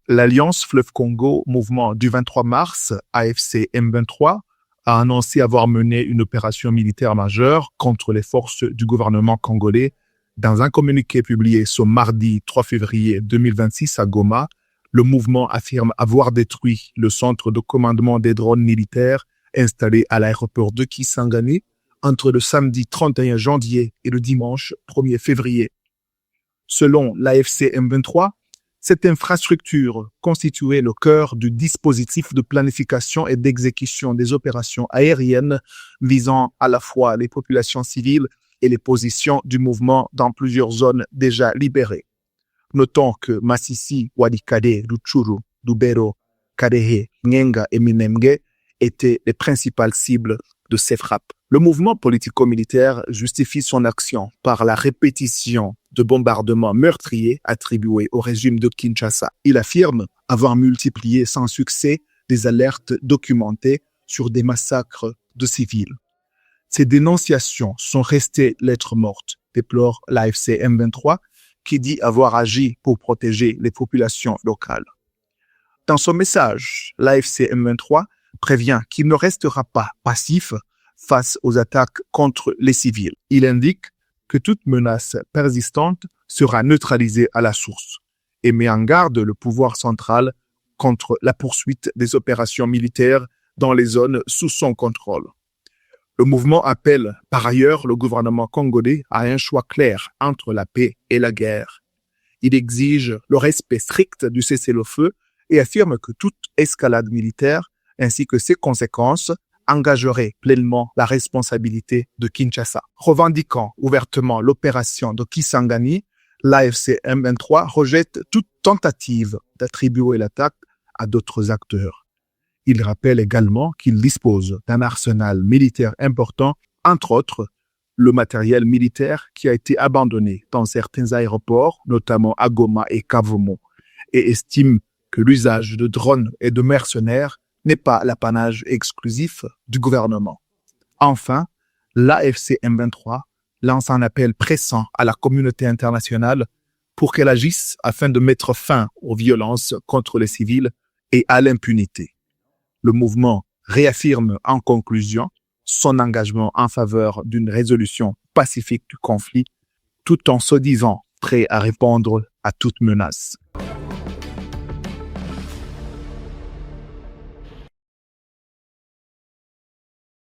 L'Alliance Fleuve Congo, mouvement du 23 mars, AFC M23, a annoncé avoir mené une opération militaire majeure contre les forces du gouvernement congolais. Dans un communiqué publié ce mardi 3 février 2026 à Goma, le mouvement affirme avoir détruit le centre de commandement des drones militaires installé à l'aéroport de Kisangani entre le samedi 31 janvier et le dimanche 1er février. Selon l'AFC M23, cette infrastructure constituait le cœur du dispositif de planification et d'exécution des opérations aériennes visant à la fois les populations civiles et les positions du mouvement dans plusieurs zones déjà libérées. Notons que Masisi, Walikale, Rutshuru, Lubero, Karehe, Nyenga et Minembwe étaient les principales cibles de ces frappes. Le mouvement politico-militaire justifie son action par la répétition de bombardements meurtriers attribués au régime de Kinshasa. Il affirme avoir multiplié sans succès des alertes documentées sur des massacres de civils. Ces dénonciations sont restées lettres mortes, déplore l'AFC M23, qui dit avoir agi pour protéger les populations locales. Dans son message, l'AFC M23 prévient qu'il ne restera pas passif face aux attaques contre les civils. Il indique que toute menace persistante sera neutralisée à la source et met en garde le pouvoir central contre la poursuite des opérations militaires dans les zones sous son contrôle. Le mouvement appelle par ailleurs le gouvernement congolais à un choix clair entre la paix et la guerre. Il exige le respect strict du cessez-le-feu et affirme que toute escalade militaire ainsi que ses conséquences engagerait pleinement la responsabilité de Kinshasa. Revendiquant ouvertement l'opération de Kisangani, l'AFC M23 rejette toute tentative d'attribuer l'attaque à d'autres acteurs. Il rappelle également qu'il dispose d'un arsenal militaire important, entre autres le matériel militaire qui a été abandonné dans certains aéroports, notamment à Goma et Kavumu, et estime que l'usage de drones et de mercenaires n'est pas l'apanage exclusif du gouvernement. Enfin, l'AFC M23 lance un appel pressant à la communauté internationale pour qu'elle agisse afin de mettre fin aux violences contre les civils et à l'impunité. Le mouvement réaffirme en conclusion son engagement en faveur d'une résolution pacifique du conflit, tout en se disant prêt à répondre à toute menace.